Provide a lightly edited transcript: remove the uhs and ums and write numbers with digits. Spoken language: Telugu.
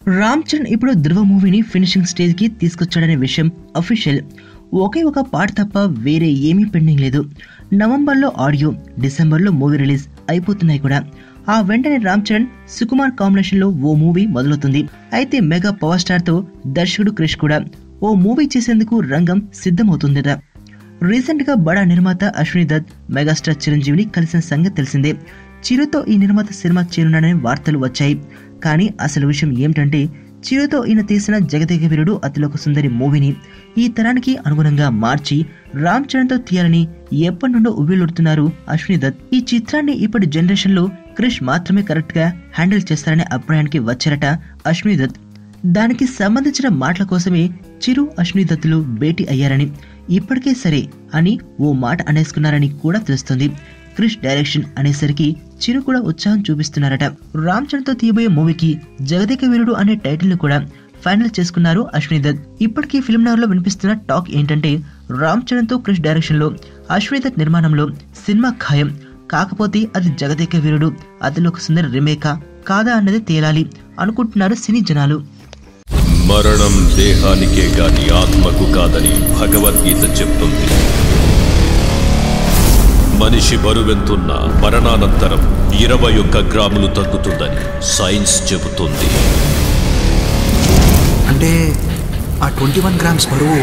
రామ్ చరణ్ ఇప్పుడు ధృవ మూవీని ఫినిషింగ్ స్టేజ్ కి తీసుకొచ్చాడనే విషయం అఫీషియల్. ఒకే ఒక పాట తప్ప వేరే ఏమీ పెండింగ్ లేదు. నవంబర్లో ఆడియో, డిసెంబర్లో మూవీ రిలీజ్ అయిపోతున్నాయి కూడా. ఆ వెంటనే రామ్ చరణ్ సుకుమార్ కాంబినేషన్ లో ఓ మూవీ మొదలవుతుంది. అయితే మెగా పవర్ స్టార్ తో దర్శకుడు క్రిష్ కూడా ఓ మూవీ చేసేందుకు రంగం సిద్ధమవుతుందట. రీసెంట్ గా బడా నిర్మాత అశ్విని దత్ మెగాస్టార్ చిరంజీవిని కలిసిన సంగతి తెలిసిందే. చిరుతో ఈ నిర్మాత సినిమా చేరున్నాడనే వార్తలు వచ్చాయి. కానీ అసలు విషయం ఏమిటంటే, చిరుతో ఈయన తీసిన జగదేక వీరుడు అతిలోక సుందరి మూవీని ఈ తరానికి అనుగుణంగా మార్చి రామ్ చరణ్ తో తీయాలని ఎప్పటి నుండో ఉవ్విళ్లుడుతున్నారు అశ్విని దత్. ఈ చిత్రాన్ని ఇప్పటి జనరేషన్ లో క్రిష్ మాత్రమే కరెక్ట్ గా హ్యాండిల్ చేస్తారనే అభిప్రాయానికి వచ్చారట అశ్విని దత్. దానికి సంబంధించిన మాటల కోసమే చిరు అశ్విని దత్తులు భేటీ అయ్యారని, ఇప్పటికే సరే అని ఓ మాట అనేసుకున్నారని కూడా తెలుస్తుంది. క్రిష్ డైరెక్షన్ అనేసరికి చిరు కూడా ఉత్సాహం చూపిస్తున్నారట. రామ్ చరణ్ తో తీయబోయే మూవీకి జగదేక వీరుడు అనే టైటిల్ ని కూడా ఫైనల్ చేసుకున్నారు అశ్విని దత్. ఇప్పటికీ ఫిల్మ్ నగర్ లో వినిపిస్తున్న టాక్ ఏంటంటే, రామ్ చరణ్ తో క్రిష్ డైరెక్షన్ లో అశ్విని దత్ నిర్మాణంలో సినిమా ఖాయం. కాకపోతే అది జగదేక వీరుడు అతిలోక సుందరి రీమేకా కాదా అన్నది తేలాలి అనుకుంటున్నారు సినీ జనాలు. మరణం దేహానికే గాని ఆత్మకు కాదని భగవద్గీత చెప్తుంది. మనిషి బరువెంతున్న మరణానంతరం 21 గ్రాములు తగ్గుతుందని సైన్స్ చెబుతుంది. అంటే ఆ 21 గ్రామ్స్ బరువు